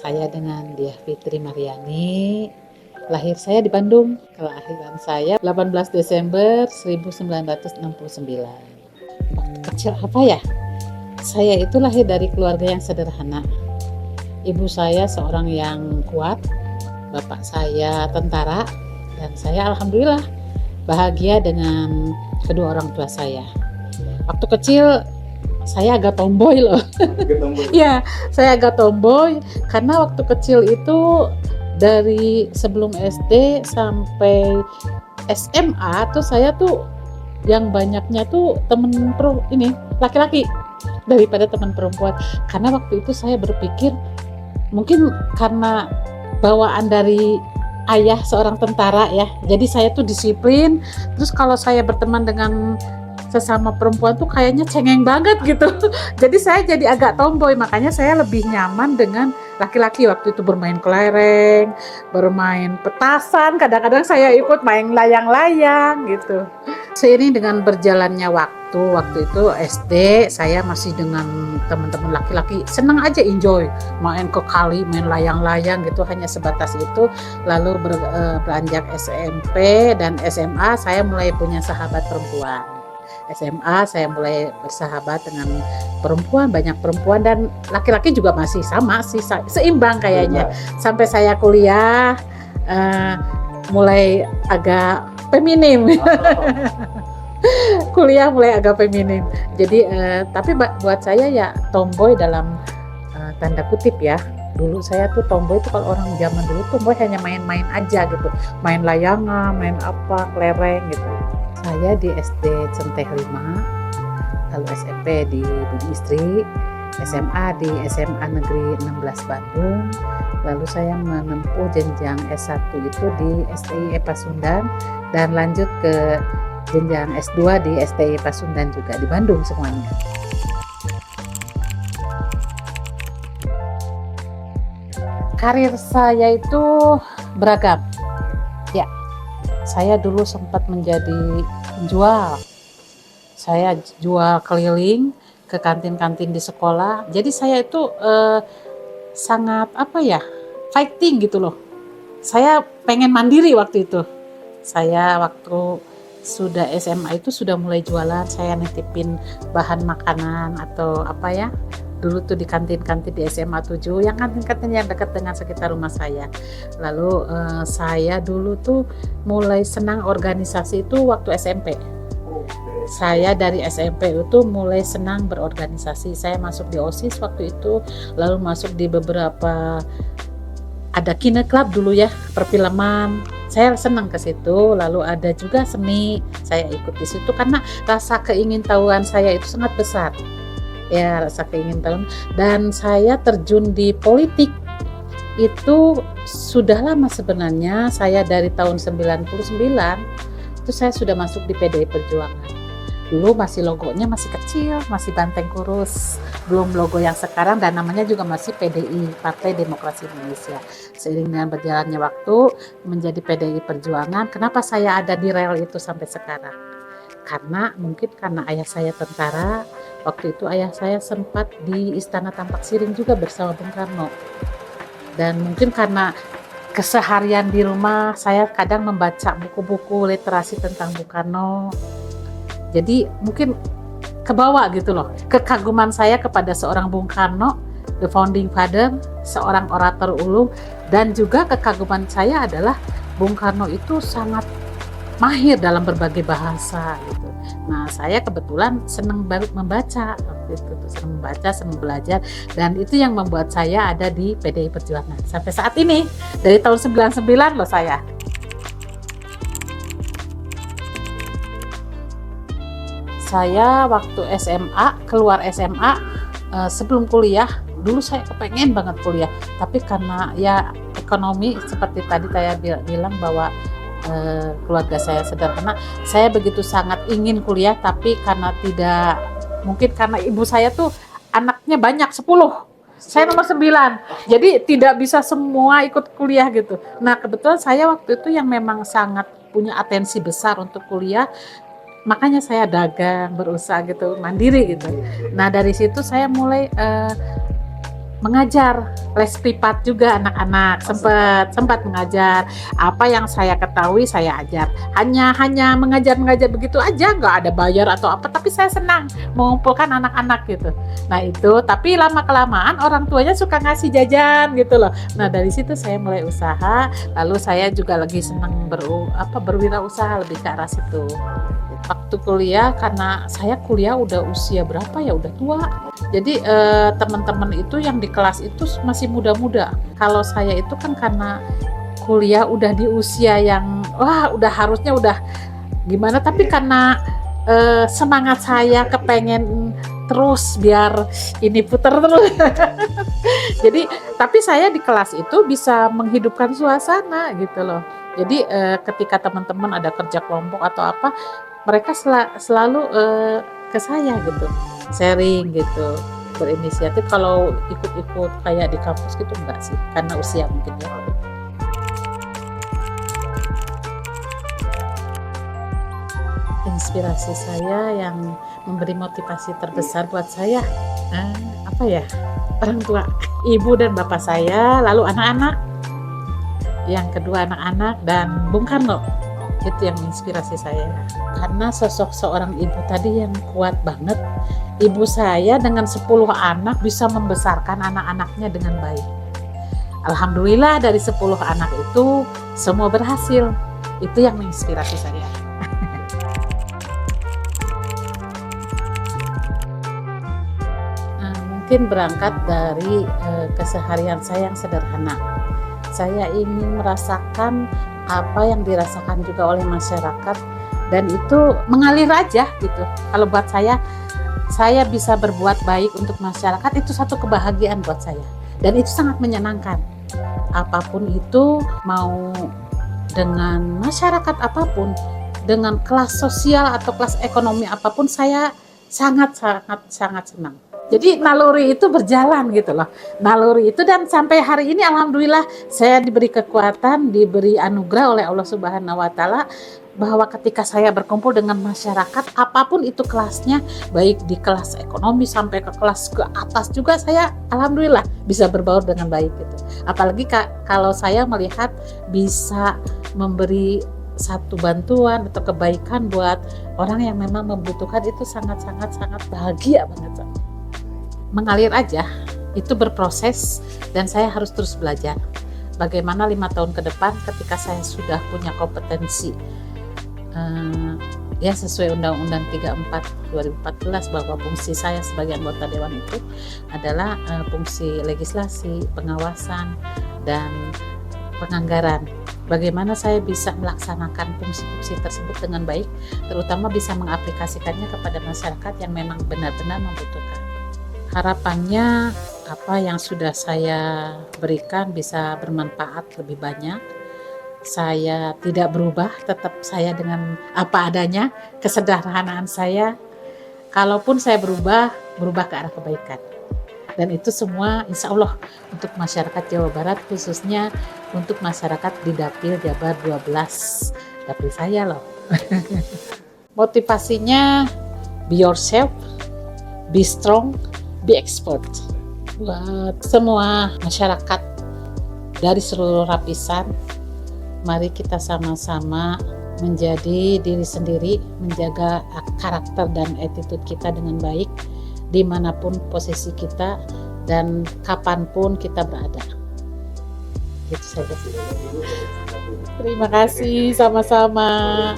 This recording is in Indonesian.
Saya dengan Diah Fitri Mariani. Lahir saya di Bandung. Kelahiran saya 18 Desember 1969. Waktu kecil apa ya? Saya itu lahir dari keluarga yang sederhana. Ibu saya seorang yang kuat, bapak saya tentara, dan saya alhamdulillah bahagia dengan kedua orang tua saya. Waktu kecil saya agak tomboy loh. Ya, saya agak tomboy karena waktu kecil itu dari sebelum SD sampai SMA tuh saya tuh yang banyaknya tuh temen laki-laki daripada teman perempuan. Karena waktu itu saya berpikir mungkin karena bawaan dari ayah seorang tentara ya. Jadi saya tuh disiplin. Terus kalau saya berteman dengan sesama perempuan tuh kayaknya cengeng banget gitu. Jadi saya jadi agak tomboy, makanya saya lebih nyaman dengan laki-laki. Waktu itu bermain kelereng, bermain petasan, kadang-kadang saya ikut main layang-layang gitu. Seiring dengan berjalannya waktu itu SD saya masih dengan teman-teman laki-laki, senang aja enjoy, main ke kali, main layang-layang gitu, hanya sebatas itu. Lalu beranjak SMP dan SMA saya mulai punya sahabat perempuan. SMA saya mulai bersahabat dengan perempuan, banyak perempuan, dan laki-laki juga masih sama sih, seimbang kayaknya. Sampai saya kuliah mulai agak feminim. Kuliah mulai agak feminim. Jadi tapi buat saya ya tomboy dalam tanda kutip ya. Dulu saya tuh tomboy itu, kalau orang zaman dulu tomboy hanya main-main aja gitu, main layangan, main apa, kelereng gitu. Saya di SD Centeh 5, lalu SMP di Budi Istri, SMA di SMA Negeri 16 Bandung, lalu saya menempuh jenjang S1 itu di STI Pasundan, dan lanjut ke jenjang S2 di STI Pasundan juga di Bandung semuanya. Karir saya itu beragam. Ya, saya dulu sempat menjadi penjual. Saya jual keliling ke kantin-kantin di sekolah. Jadi saya itu sangat fighting gitu loh. Saya pengen mandiri waktu itu. Saya waktu sudah SMA itu sudah mulai jualan. Saya nitipin bahan makanan atau dulu tuh di kantin-kantin di SMA 7, yang kantin-kantin yang dekat dengan sekitar rumah saya. Lalu saya dulu tuh mulai senang organisasi itu waktu SMP. Saya dari SMP itu mulai senang berorganisasi. Saya masuk di OSIS waktu itu, lalu masuk di beberapa, ada Kine Club dulu ya, perfilman. Saya senang ke situ. Lalu ada juga seni, saya ikut di situ karena rasa keingintahuan saya itu sangat besar. Ya, rasa keingintahuan. Dan saya terjun di politik itu sudah lama sebenarnya. Saya dari tahun 99 itu saya sudah masuk di PDI Perjuangan. Dulu masih logonya masih kecil, masih banteng kurus, belum logo yang sekarang, dan namanya juga masih PDI, Partai Demokrasi Indonesia. Seiring dengan berjalannya waktu menjadi PDI Perjuangan, kenapa saya ada di rel itu sampai sekarang? Karena ayah saya tentara. Waktu itu ayah saya sempat di Istana Tampak Siring juga bersama Bung Karno. Dan mungkin karena keseharian di rumah saya kadang membaca buku-buku literasi tentang Bung Karno. Jadi mungkin kebawa gitu loh, kekaguman saya kepada seorang Bung Karno, the founding father, seorang orator ulung, dan juga kekaguman saya adalah Bung Karno itu sangat mahir dalam berbagai bahasa gitu. Nah, saya kebetulan senang banget membaca waktu itu, senang membaca, senang belajar, dan itu yang membuat saya ada di PDI Perjuangan sampai saat ini. Dari tahun 99 loh saya. Saya waktu SMA, keluar SMA, sebelum kuliah, dulu saya kepengen banget kuliah, tapi karena ya ekonomi seperti tadi saya bilang bahwa keluarga saya sederhana, saya begitu sangat ingin kuliah, tapi karena karena ibu saya tuh anaknya banyak 10, saya nomor 9, jadi tidak bisa semua ikut kuliah gitu. Nah, kebetulan saya waktu itu yang memang sangat punya atensi besar untuk kuliah, makanya saya dagang, berusaha gitu, mandiri gitu. Nah, dari situ saya mulai mengajar les privat juga anak-anak, sempat mengajar. Apa yang saya ketahui saya ajar, hanya mengajar begitu aja, nggak ada bayar atau apa, tapi saya senang mengumpulkan anak-anak gitu. Nah itu, tapi lama kelamaan orang tuanya suka ngasih jajan gitu loh. Nah dari situ saya mulai usaha, lalu saya juga lagi senang berwirausaha lebih ke arah situ. Waktu kuliah, karena saya kuliah udah usia berapa ya, udah tua. Jadi teman-teman itu yang di kelas itu masih muda-muda. Kalau saya itu kan karena kuliah udah di usia yang udah harusnya udah gimana, tapi karena semangat saya kepengen terus biar ini puter terus. Jadi tapi saya di kelas itu bisa menghidupkan suasana gitu loh. Jadi ketika teman-teman ada kerja kelompok atau apa, mereka selalu ke saya gitu, sharing gitu, berinisiatif. Kalau ikut-ikut kayak di kampus gitu enggak sih, karena usia mungkin ya. Inspirasi saya yang memberi motivasi terbesar buat saya apa ya, orang tua, ibu dan bapak saya, lalu anak-anak, yang kedua anak-anak, dan Bung Karno. Itu yang menginspirasi saya, karena sosok seorang ibu tadi yang kuat banget. Ibu saya dengan 10 anak bisa membesarkan anak-anaknya dengan baik. Alhamdulillah dari 10 anak itu semua berhasil. Itu yang menginspirasi saya. Mungkin berangkat dari keseharian saya yang sederhana. Saya ingin merasakan apa yang dirasakan juga oleh masyarakat, dan itu mengalir aja gitu. Kalau buat saya bisa berbuat baik untuk masyarakat, itu satu kebahagiaan buat saya, dan itu sangat menyenangkan. Apapun itu, mau dengan masyarakat apapun, dengan kelas sosial atau kelas ekonomi apapun, saya sangat senang. Jadi naluri itu berjalan gitu loh, naluri itu, dan sampai hari ini alhamdulillah saya diberi kekuatan, diberi anugerah oleh Allah Subhanahu wa Ta'ala, bahwa ketika saya berkumpul dengan masyarakat apapun itu kelasnya, baik di kelas ekonomi sampai ke kelas ke atas juga, saya alhamdulillah bisa berbaur dengan baik gitu. Apalagi kalau saya melihat bisa memberi satu bantuan atau kebaikan buat orang yang memang membutuhkan, itu sangat bahagia banget. Mengalir aja, itu berproses, dan saya harus terus belajar bagaimana 5 tahun ke depan ketika saya sudah punya kompetensi ya sesuai Undang-Undang 34 2014, bahwa fungsi saya sebagai anggota dewan itu adalah fungsi legislasi, pengawasan, dan penganggaran. Bagaimana saya bisa melaksanakan fungsi-fungsi tersebut dengan baik, terutama bisa mengaplikasikannya kepada masyarakat yang memang benar-benar membutuhkan. Harapannya apa yang sudah saya berikan bisa bermanfaat lebih banyak. Saya tidak berubah, tetap saya dengan apa adanya, kesederhanaan saya. Kalaupun saya berubah ke arah kebaikan. Dan itu semua insya Allah untuk masyarakat Jawa Barat, khususnya untuk masyarakat di Dapil Jabar 12, dapil saya loh. Motivasinya be yourself, be strong, be expert. Buat semua masyarakat dari seluruh lapisan, mari kita sama-sama menjadi diri sendiri, menjaga karakter dan attitude kita dengan baik, dimanapun posisi kita dan kapanpun kita berada. Itu saja. Terima kasih, sama-sama.